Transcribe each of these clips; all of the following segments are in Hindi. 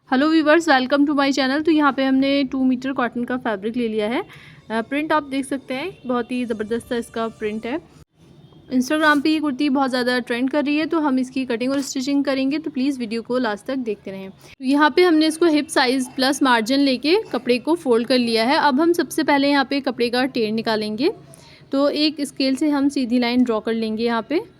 Hello viewers, welcome to my channel. तो यहाँ पे हमने 2 मीटर कॉटन का फैब्रिक ले लिया है। प्रिंट आप देख सकते हैं, बहुत ही ज़बरदस्त इसका प्रिंट है। इंस्टाग्राम पे ये कुर्ती बहुत ज़्यादा ट्रेंड कर रही है, तो हम इसकी कटिंग और स्टिचिंग करेंगे, तो प्लीज़ वीडियो को लास्ट तक देखते रहें। तो यहाँ पे हमने इसको हिप साइज़ प्लस मार्जिन लेके कपड़े को फोल्ड कर लिया है। अब हम सबसे पहले यहाँ पे कपड़े का टेढ़ निकालेंगे। तो एक स्केल से हम सीधी लाइन ड्रॉ कर लेंगे यहाँ पे।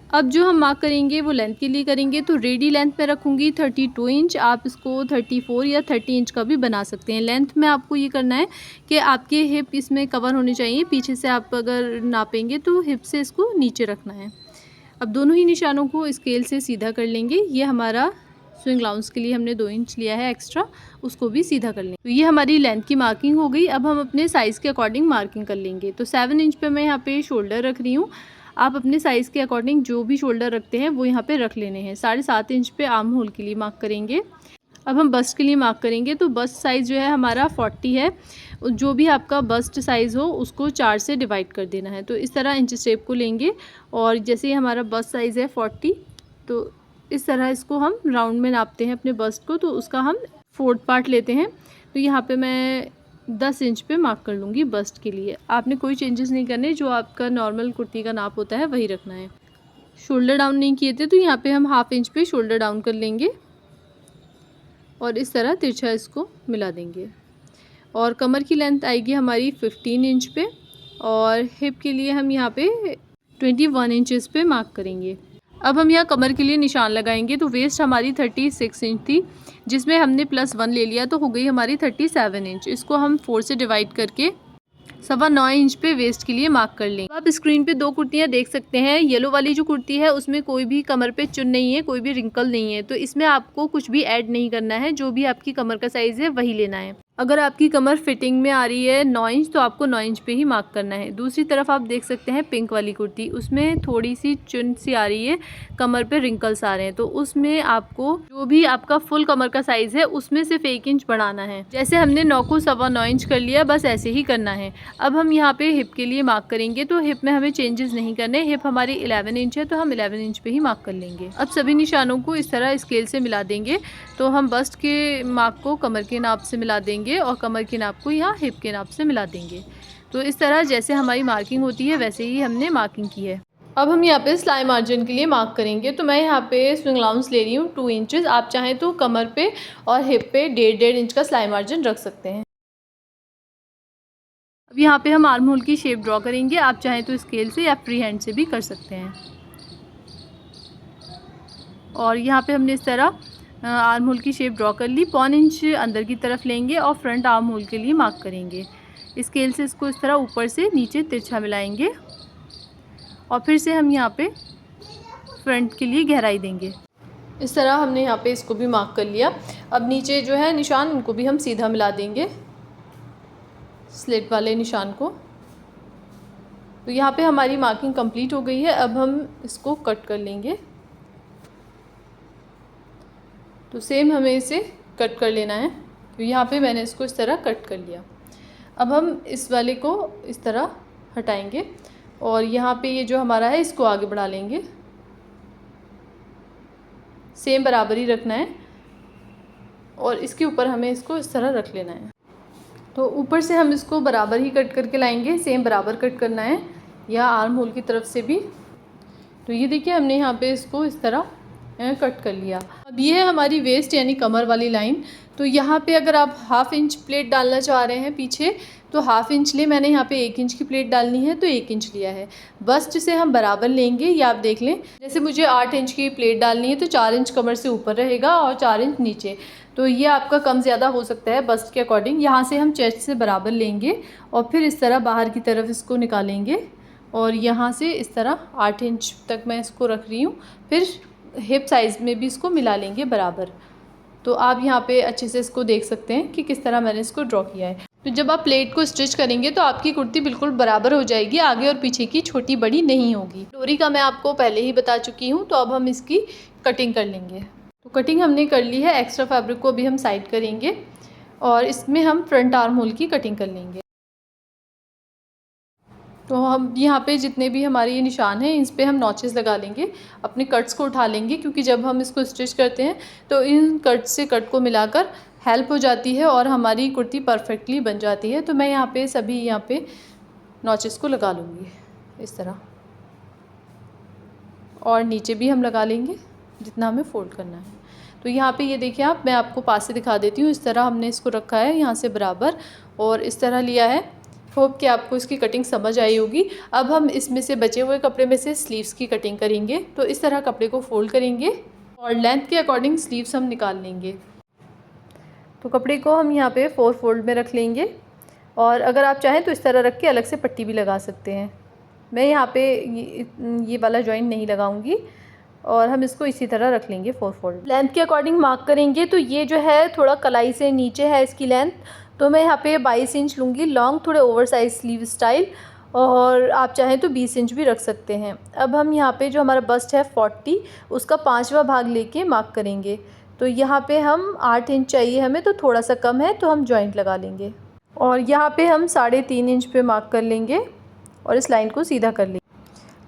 अब जो हम मार्क करेंगे वो लेंथ के लिए करेंगे, तो रेडी लेंथ में रखूँगी 32 इंच। आप इसको 34 या 30 इंच का भी बना सकते हैं। लेंथ में आपको ये करना है कि आपके हिप इसमें कवर होने चाहिए। पीछे से आप अगर नापेंगे तो हिप से इसको नीचे रखना है। अब दोनों ही निशानों को स्केल से सीधा कर लेंगे। ये हमारा स्विंग लाउंस के लिए हमने 2 इंच लिया है एक्स्ट्रा, उसको भी सीधा कर लेंगे। तो ये हमारी लेंथ की मार्किंग हो गई। अब हम अपने साइज़ के अकॉर्डिंग मार्किंग कर लेंगे। तो 7 इंच पे मैं यहाँ पे शोल्डर रख रही हूँ। आप अपने साइज़ के अकॉर्डिंग जो भी शोल्डर रखते हैं वो यहाँ पे रख लेने हैं। 7.5 इंच पे आर्म होल के लिए मार्क करेंगे। अब हम बस्ट के लिए मार्क करेंगे, तो बस्ट साइज़ जो है हमारा 40 है। जो भी आपका बस्ट साइज़ हो उसको 4 से डिवाइड कर देना है। तो इस तरह इंच टेप को लेंगे और जैसे हमारा बस्ट साइज़ है 40, तो इस तरह इसको हम राउंड में नापते हैं अपने बस्ट को। तो उसका हम 4th पार्ट लेते हैं। तो यहाँ पे मैं 10 इंच पे मार्क कर लूँगी बस्ट के लिए। आपने कोई चेंजेस नहीं करने, जो आपका नॉर्मल कुर्ती का नाप होता है वही रखना है। शोल्डर डाउन नहीं किए थे, तो यहाँ पे हम 1/2 इंच पे शोल्डर डाउन कर लेंगे और इस तरह तिरछा इसको मिला देंगे। और कमर की लेंथ आएगी हमारी 15 इंच पे और हिप के लिए हम यहाँ पे 21 इंचेस पे मार्क करेंगे। अब हम यहाँ कमर के लिए निशान लगाएंगे। तो वेस्ट हमारी 36 इंच थी, जिसमें हमने +1 ले लिया, तो हो गई हमारी 37 इंच। इसको हम 4 से डिवाइड करके 9.25 इंच पे वेस्ट के लिए मार्क कर लेंगे। आप स्क्रीन पे 2 कुर्तियाँ देख सकते हैं। येलो वाली जो कुर्ती है उसमें कोई भी कमर पे चुन नहीं है, कोई भी रिंकल नहीं है, तो इसमें आपको कुछ भी ऐड नहीं करना है। जो भी आपकी कमर का साइज़ है वही लेना है। अगर आपकी कमर फिटिंग में आ रही है 9 इंच, तो आपको 9 इंच पे ही मार्क करना है। दूसरी तरफ आप देख सकते हैं पिंक वाली कुर्ती, उसमें थोड़ी सी चुन सी आ रही है, कमर पे रिंकल्स आ रहे हैं, तो उसमें आपको जो भी आपका फुल कमर का साइज़ है उसमें सिर्फ 1 इंच बढ़ाना है। जैसे हमने 9 को 9.25 इंच कर लिया, बस ऐसे ही करना है। अब हम यहाँ पे हिप के लिए मार्क करेंगे, तो हिप में हमें चेंजेस नहीं करने। हिप हमारी 11 इंच है, तो हम 11 इंच पे ही मार्क कर लेंगे। अब सभी निशानों को इस तरह स्केल से मिला देंगे। तो हम बस्ट के मार्क को कमर के नाप से मिला देंगे और कमर के नाप को यहाँ हिप के नाप से मिला देंगे। तो इस तरह जैसे हमारी मार्किंग होती है वैसे ही हमने मार्किंग की है। अब हम यहाँ पे सिलाई मार्जिन के लिए मार्क करेंगे। तो मैं यहाँ पे स्विंग लाउंस ले रही हूँ 2 इंचेस। आप चाहें तो कमर पे और हिप पे 1.5 इंच का सिलाई मार्जिन रख सकते हैं। अब यहाँ पे हम आर्म होल की शेप ड्रॉ करेंगे। आप चाहें तो स्केल से या फ्री हैंड से भी कर सकते हैं। और यहाँ पे हमने इस तरह आर्म होल की शेप ड्रॉ कर ली। 1.25 इंच अंदर की तरफ लेंगे और फ्रंट आर्म होल के लिए मार्क करेंगे। स्केल से इसको इस तरह ऊपर से नीचे तिरछा मिलाएंगे और फिर से हम यहाँ पे फ्रंट के लिए गहराई देंगे। इस तरह हमने यहाँ पे इसको भी मार्क कर लिया। अब नीचे जो है निशान, उनको भी हम सीधा मिला देंगे, स्लिट वाले निशान को। तो यहाँ पे हमारी मार्किंग कंप्लीट हो गई है। अब हम इसको कट कर लेंगे। तो सेम हमें इसे कट कर लेना है। तो यहाँ पे मैंने इसको इस तरह कट कर लिया। अब हम इस वाले को इस तरह हटाएंगे और यहाँ पे ये जो हमारा है इसको आगे बढ़ा लेंगे। सेम बराबर ही रखना है और इसके ऊपर हमें इसको इस तरह रख लेना है। तो ऊपर से हम इसको बराबर ही कट करके लाएंगे, सेम बराबर कट करना है, या आर्म होल की तरफ से भी। तो ये देखिए हमने यहाँ पे इसको इस तरह कट कर लिया। अब ये है हमारी वेस्ट यानी कमर वाली लाइन। तो यहाँ पे अगर आप 1/2 इंच प्लेट डालना चाह रहे हैं पीछे, तो 1/2 इंच ले। मैंने यहाँ पे 1 इंच की प्लेट डालनी है तो 1 इंच लिया है। बस्ट से हम बराबर लेंगे, ये आप देख लें। जैसे मुझे 8 इंच की प्लेट डालनी है तो 4 इंच कमर से ऊपर रहेगा और 4 इंच नीचे। तो ये आपका कम ज़्यादा हो सकता है बस्ट के अकॉर्डिंग। यहाँ से हम चेस्ट से बराबर लेंगे और फिर इस तरह बाहर की तरफ इसको निकालेंगे और यहाँ से इस तरह 8 इंच तक मैं इसको रख रही हूँ। फिर हिप साइज़ में भी इसको मिला लेंगे बराबर। तो आप यहाँ पे अच्छे से इसको देख सकते हैं कि किस तरह मैंने इसको ड्रॉ किया है। तो जब आप प्लेट को स्टिच करेंगे तो आपकी कुर्ती बिल्कुल बराबर हो जाएगी, आगे और पीछे की छोटी बड़ी नहीं होगी। डोरी का मैं आपको पहले ही बता चुकी हूँ। तो अब हम इसकी कटिंग कर लेंगे। तो कटिंग हमने कर ली है। एक्स्ट्रा फैब्रिक को भी हम साइड करेंगे और इसमें हम फ्रंट आर्म होल की कटिंग कर लेंगे। तो हम यहाँ पे जितने भी हमारे ये निशान हैं इस पे हम नॉचेस लगा लेंगे, अपने कट्स को उठा लेंगे, क्योंकि जब हम इसको स्टिच करते हैं तो इन कट से कट को मिलाकर हेल्प हो जाती है और हमारी कुर्ती परफेक्टली बन जाती है। तो मैं यहाँ पे सभी यहाँ पे नॉचेस को लगा लूँगी इस तरह, और नीचे भी हम लगा लेंगे जितना हमें फ़ोल्ड करना है। तो यहाँ पे ये देखिए आप, मैं आपको पास से दिखा देती हूँ। इस तरह हमने इसको रखा है यहाँ से बराबर और इस तरह लिया है। होप कि आपको इसकी कटिंग समझ आई होगी। अब हम इसमें से बचे हुए कपड़े में से स्लीव्स की कटिंग करेंगे। तो इस तरह कपड़े को फ़ोल्ड करेंगे और लेंथ के अकॉर्डिंग स्लीव्स हम निकाल लेंगे। तो कपड़े को हम यहाँ पे 4 फोल्ड में रख लेंगे और अगर आप चाहें तो इस तरह रख के अलग से पट्टी भी लगा सकते हैं। मैं यहाँ पे ये वाला जॉइंट नहीं लगाऊंगी और हम इसको इसी तरह रख लेंगे 4 फोल्ड। लेंथ के अकॉर्डिंग मार्क करेंगे। तो ये जो है थोड़ा कलाई से नीचे है इसकी लेंथ, तो मैं यहाँ पे 22 इंच लूँगी लॉन्ग, थोड़े ओवर साइज स्लीव स्टाइल, और आप चाहें तो 20 इंच भी रख सकते हैं। अब हम यहाँ पे जो हमारा बस्ट है 40, उसका 5वां भाग लेके मार्क करेंगे। तो यहाँ पे हम 8 इंच चाहिए हमें, तो थोड़ा सा कम है तो हम जॉइंट लगा लेंगे और यहाँ पे हम 3.5 इंच पे मार्क कर लेंगे और इस लाइन को सीधा कर लेंगे।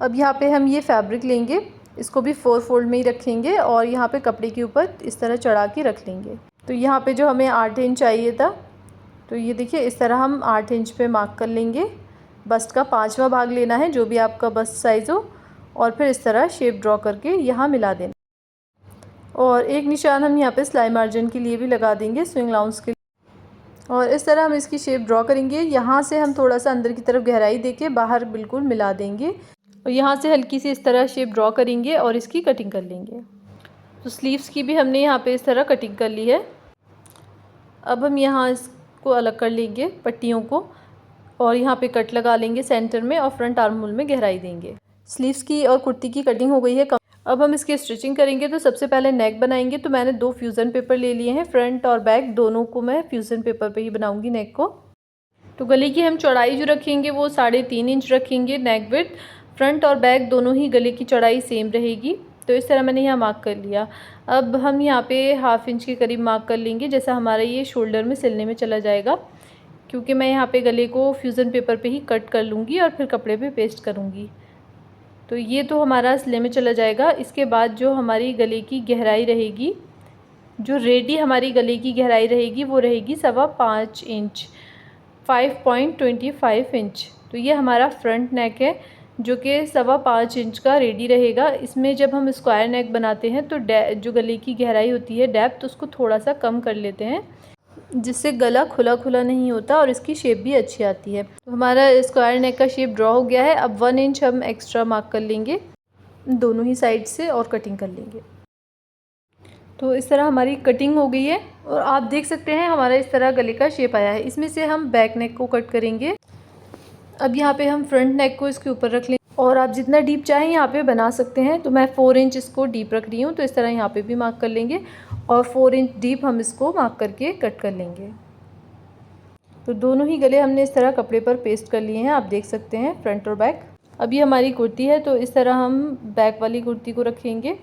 अब यहाँ पे हम ये फैब्रिक लेंगे, इसको भी 4 फोल्ड में ही रखेंगे और यहाँ पे कपड़े के ऊपर इस तरह चढ़ा के रख लेंगे। तो यहाँ पे जो हमें 8 इंच चाहिए था, तो ये देखिए इस तरह हम 8 इंच पे मार्क कर लेंगे। बस्ट का 5वां भाग लेना है, जो भी आपका बस्ट साइज़ हो, और फिर इस तरह शेप ड्रॉ करके यहाँ मिला देना। और एक निशान हम यहाँ पे सिलाई मार्जिन के लिए भी लगा देंगे, स्विंग लाउंस के लिए। और इस तरह हम इसकी शेप ड्रॉ करेंगे। यहाँ से हम थोड़ा सा अंदर की तरफ गहराई देके बाहर बिल्कुल मिला देंगे और यहाँ से हल्की सी इस तरह शेप ड्रॉ करेंगे और इसकी कटिंग कर लेंगे। तो स्लीव्स की भी हमने यहाँ पे इस तरह कटिंग कर ली है। अब हम यहाँ इसको अलग कर लेंगे पट्टियों को और यहाँ पे कट लगा लेंगे सेंटर में और फ्रंट आर्म होल में गहराई देंगे। स्लीव्स की और कुर्ती की कटिंग हो गई है। अब हम इसकी स्टिचिंग करेंगे। तो सबसे पहले नेक बनाएंगे। तो मैंने 2 फ्यूज़न पेपर ले लिए हैं, फ्रंट और बैक दोनों को मैं फ्यूज़न पेपर पे ही बनाऊंगी नेक को। तो गले की हम चौड़ाई जो रखेंगे वो 3.5 इंच रखेंगे नेक विड्थ। फ्रंट और बैक दोनों ही गले की चौड़ाई सेम रहेगी। तो इस तरह मैंने यहाँ मार्क कर लिया। अब हम यहाँ पे 1/2 इंच के करीब मार्क कर लेंगे, जैसा हमारा ये शोल्डर में सिलने में चला जाएगा, क्योंकि मैं यहाँ पे गले को फ्यूज़न पेपर पे ही कट कर लूँगी और फिर कपड़े पे पेस्ट करूँगी। तो ये तो हमारा सिले में चला जाएगा। इसके बाद जो हमारी गले की गहराई रहेगी, जो रेडी हमारी गले की गहराई रहेगी, वो रहेगी 5.25 इंच, 5.25 इंच। तो ये हमारा फ्रंट नेक है जो कि 5.25 इंच का रेडी रहेगा। इसमें जब हम स्क्वायर नेक बनाते हैं तो जो गले की गहराई होती है डेप्थ, उसको थोड़ा सा कम कर लेते हैं, जिससे गला खुला खुला नहीं होता और इसकी शेप भी अच्छी आती है। तो हमारा स्क्वायर नेक का शेप ड्रॉ हो गया है। अब 1 इंच हम एक्स्ट्रा मार्क कर लेंगे दोनों ही साइड से और कटिंग कर लेंगे। तो इस तरह हमारी कटिंग हो गई है और आप देख सकते हैं हमारा इस तरह गले का शेप आया है। इसमें से हम बैक नेक को कट करेंगे। अब यहाँ पे हम फ्रंट नेक को इसके ऊपर रख लेंगे और आप जितना डीप चाहें यहाँ पे बना सकते हैं। तो मैं 4 इंच इसको डीप रख रही हूँ, तो इस तरह यहाँ पे भी मार्क कर लेंगे और 4 इंच डीप हम इसको मार्क करके कट कर लेंगे। तो दोनों ही गले हमने इस तरह कपड़े पर पेस्ट कर लिए हैं, आप देख सकते हैं फ्रंट और बैक। अब ये हमारी कुर्ती है, तो इस तरह हम बैक वाली कुर्ती को रखेंगे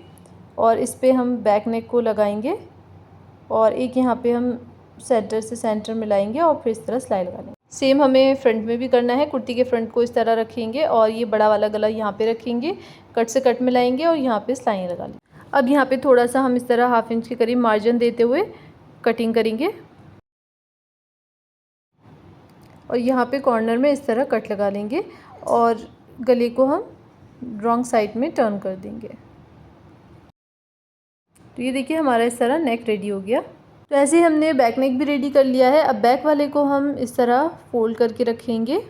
और इस पर हम बैक नेक को लगाएंगे और एक यहाँ पे हम सेंटर से सेंटर मिलाएंगे और फिर इस तरह सिलाई लगा लेंगे। सेम हमें फ्रंट में भी करना है। कुर्ती के फ्रंट को इस तरह रखेंगे और ये बड़ा वाला गला यहाँ पे रखेंगे, कट से कट मिलाएंगे और यहाँ पे सिलाई लगा लेंगे। अब यहाँ पे थोड़ा सा हम इस तरह 1/2 इंच के करीब मार्जिन देते हुए कटिंग करेंगे और यहाँ पे कॉर्नर में इस तरह कट लगा लेंगे और गले को हम रॉन्ग साइड में टर्न कर देंगे। तो ये देखिए हमारा इस तरह नेक रेडी हो गया। तो ऐसे ही हमने बैक नेक भी रेडी कर लिया है। अब बैक वाले को हम इस तरह फोल्ड करके रखेंगे।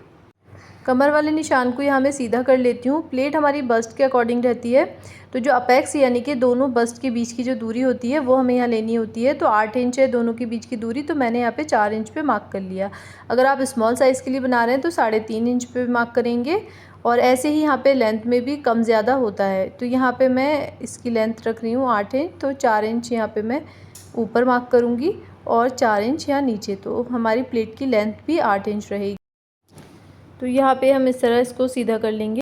कमर वाले निशान को यहाँ मैं सीधा कर लेती हूँ। प्लेट हमारी बस्ट के अकॉर्डिंग रहती है, तो जो अपेक्स यानी कि दोनों बस्ट के बीच की जो दूरी होती है वो हमें यहाँ लेनी होती है। तो 8 इंच है दोनों के बीच की दूरी, तो मैंने यहाँ पे 4 इंच पे मार्क कर लिया। अगर आप स्मॉल साइज़ के लिए बना रहे हैं तो 3.5 इंच पे मार्क करेंगे और ऐसे ही यहाँ पे लेंथ में भी कम ज़्यादा होता है। तो यहाँ पे मैं इसकी लेंथ रख रही हूँ 8 इंच, तो 4 इंच यहाँ पे मैं ऊपर मार्क करूँगी और 4 इंच यहाँ नीचे, तो हमारी प्लेट की लेंथ भी 8 इंच रहेगी। तो यहाँ पे हम इस तरह इसको सीधा कर लेंगे।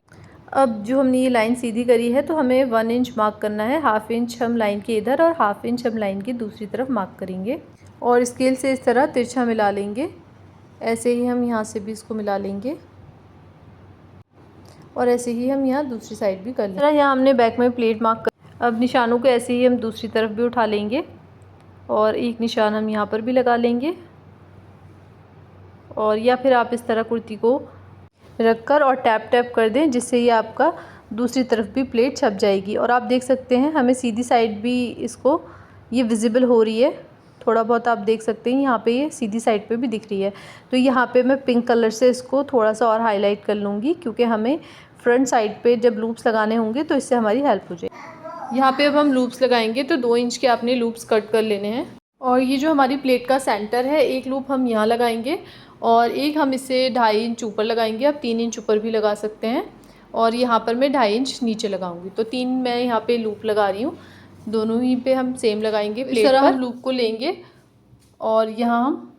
अब जो हमने ये लाइन सीधी करी है तो हमें 1 इंच मार्क करना है। 1/2 इंच हम लाइन के इधर और 1/2 इंच हम लाइन की दूसरी तरफ मार्क करेंगे और स्केल से इस तरह तिरछा मिला लेंगे। ऐसे ही हम यहाँ से भी इसको मिला लेंगे। और ऐसे ही हम यहाँ दूसरी साइड भी कर लेंगे। यहाँ हमने बैक में प्लेट मार्क कर, अब निशानों को ऐसे ही हम दूसरी तरफ भी उठा लेंगे और एक निशान हम यहाँ पर भी लगा लेंगे। और या फिर आप इस तरह कुर्ती को रखकर और टैप टैप कर दें, जिससे ये आपका दूसरी तरफ भी प्लेट छप जाएगी। और आप देख सकते हैं हमें सीधी साइड भी इसको ये विजिबल हो रही है, थोड़ा बहुत आप देख सकते हैं यहाँ पे ये सीधी साइड पे भी दिख रही है। तो यहाँ पे मैं पिंक कलर से इसको थोड़ा सा और हाईलाइट कर लूँगी, क्योंकि हमें फ्रंट साइड पे जब लूप्स लगाने होंगे तो इससे हमारी हेल्प हो जाएगी। यहाँ पे अब हम लूप्स लगाएंगे तो 2 इंच के आपने लूप्स कट कर लेने हैं। और ये जो हमारी प्लेट का सेंटर है, एक लूप हम यहाँ लगाएंगे और एक हम इसे 2.5 इंच ऊपर लगाएंगे। आप 3 इंच ऊपर भी लगा सकते हैं। और यहाँ पर मैं 2.5 इंच नीचे लगाऊंगी। तो 3 मैं यहाँ पे लूप लगा रही हूँ, दोनों ही पे हम सेम लगाएंगे। इस तरह हम लूप को लेंगे और यहाँ हम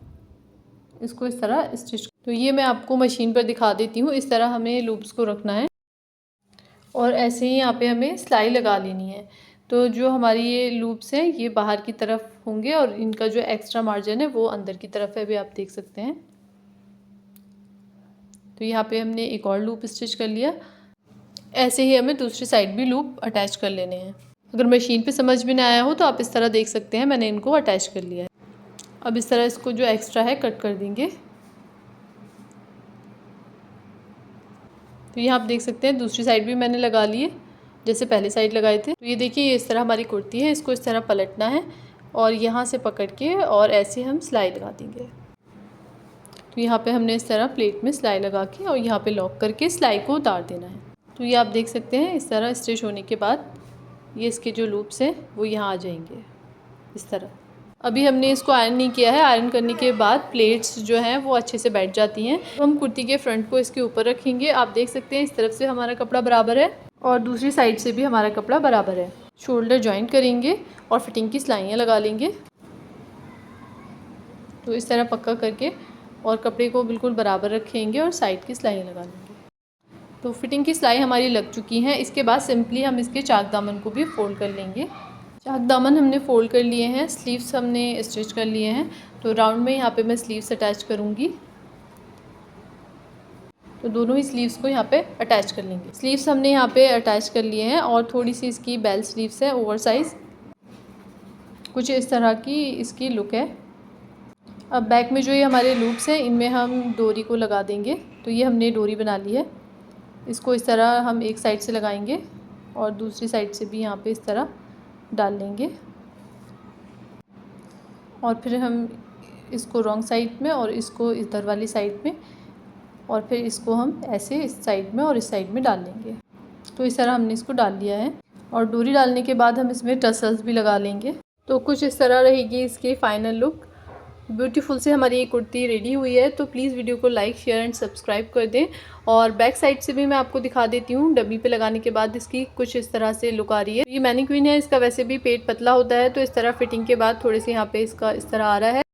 इसको इस तरह स्टिच। तो ये मैं आपको मशीन पर दिखा देती हूँ, इस तरह हमें लूप्स को रखना है और ऐसे ही यहाँ पे हमें सिलाई लगा लेनी है। तो जो हमारी ये लूप्स हैं ये बाहर की तरफ होंगे और इनका जो एक्स्ट्रा मार्जिन है वो अंदर की तरफ है, भी आप देख सकते हैं। तो यहाँ पे हमने एक और लूप स्टिच कर लिया। ऐसे ही हमें दूसरी साइड भी लूप अटैच कर लेने हैं। अगर मशीन पे समझ में ना आया हो तो आप इस तरह देख सकते हैं, मैंने इनको अटैच कर लिया है। अब इस तरह इसको जो एक्स्ट्रा है कट कर देंगे। तो यहाँ आप देख सकते हैं दूसरी साइड भी मैंने लगा ली है, जैसे पहले साइड लगाए थे। तो ये देखिए इस तरह हमारी कुर्ती है, इसको इस तरह पलटना है और यहाँ से पकड़ के और ऐसे हम सिलाई लगा देंगे। तो यहाँ पे हमने इस तरह प्लेट में सिलाई लगा के और यहाँ पे लॉक करके सिलाई को उतार देना है। तो ये आप देख सकते हैं इस तरह स्टिच होने के बाद ये इसके जो लूप्स हैं वो यहाँ आ जाएंगे इस तरह। अभी हमने इसको आयरन नहीं किया है, आयरन करने के बाद प्लेट्स जो हैं वो अच्छे से बैठ जाती हैं। तो हम कुर्ती के फ्रंट को इसके ऊपर रखेंगे। आप देख सकते हैं इस तरफ से हमारा कपड़ा बराबर है और दूसरी साइड से भी हमारा कपड़ा बराबर है। शोल्डर जॉइंट करेंगे और फिटिंग की सिलाइयाँ लगा लेंगे। तो इस तरह पक्का करके और कपड़े को बिल्कुल बराबर रखेंगे और साइड की सिलाइयाँ लगा लेंगे। तो फिटिंग की सिलाई हमारी लग चुकी हैं। इसके बाद सिंपली हम इसके चाक दामन को भी फोल्ड कर लेंगे। चाक दामन हमने फोल्ड कर लिए हैं, स्लीव्स हमने स्टिच कर लिए हैं। तो राउंड में यहाँ पे मैं स्लीव्स अटैच करूँगी। तो दोनों ही स्लीव्स को यहाँ पे अटैच कर लेंगे। स्लीव्स हमने यहाँ पे अटैच कर लिए हैं और थोड़ी सी इसकी बेल स्लीव्स है ओवर साइज़, कुछ इस तरह की इसकी लुक है। अब बैक में जो ये हमारे लूप्स हैं इनमें हम डोरी को लगा देंगे। तो ये हमने डोरी बना ली है, इसको इस तरह हम एक साइड से लगाएंगे और दूसरी साइड से भी यहाँ पे इस तरह डाल लेंगे और फिर हम इसको रॉन्ग साइड में और इसको इधर वाली साइड में और फिर इसको हम ऐसे इस साइड में और इस साइड में डाल लेंगे। तो इस तरह हमने इसको डाल लिया है और डोरी डालने के बाद हम इसमें टसल्स भी लगा लेंगे। तो कुछ इस तरह रहेगी इसकी फाइनल लुक। ब्यूटीफुल से हमारी ये कुर्ती रेडी हुई है। तो प्लीज़ वीडियो को लाइक शेयर एंड सब्सक्राइब कर दें। और बैक साइड से भी मैं आपको दिखा देती हूँ, डब्बी पे लगाने के बाद इसकी कुछ इस तरह से लुक आ रही है। ये मैनीक्वीन है, इसका वैसे भी पेट पतला होता है तो इस तरह फिटिंग के बाद थोड़े से यहाँ पे इसका इस तरह आ रहा है।